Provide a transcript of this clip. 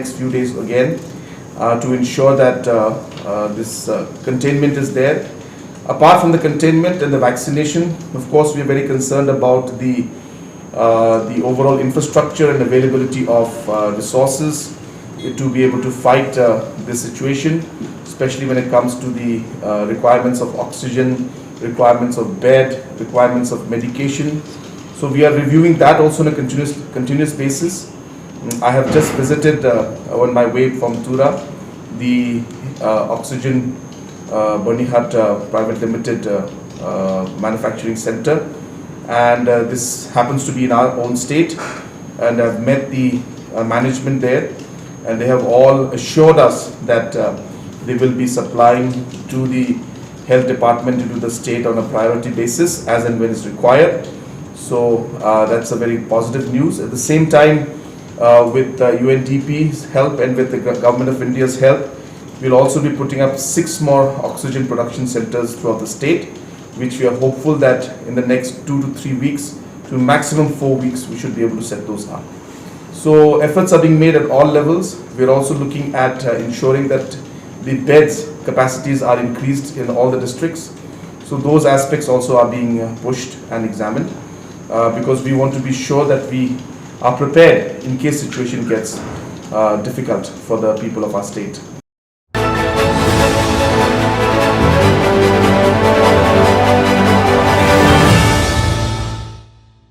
next few days again to ensure that this containment is there. Apart from the containment and the vaccination, of course, we are very concerned about the overall infrastructure and availability of resources to be able to fight this situation, especially when it comes to the requirements of oxygen, requirements of bed, requirements of medication. So we are reviewing that also on a continuous basis. I have just visited on my way from Tura the Oxygen Banihat Private Limited Manufacturing Center, and this happens to be in our own state, and I've met the management there, and they have all assured us that they will be supplying to the health department, to the state on a priority basis as and when it's required. So that's a very positive news. At the same time, with UNDP's help and with the Government of India's help, we'll also be putting up 6 more oxygen production centers throughout the state, which we are hopeful that in the next 2 to 3 weeks, to maximum 4 weeks, we should be able to set those up. So efforts are being made at all levels. We're also looking at ensuring that the beds capacities are increased in all the districts. So those aspects also are being pushed and examined because we want to be sure that we are prepared in case situation gets difficult for the people of our state.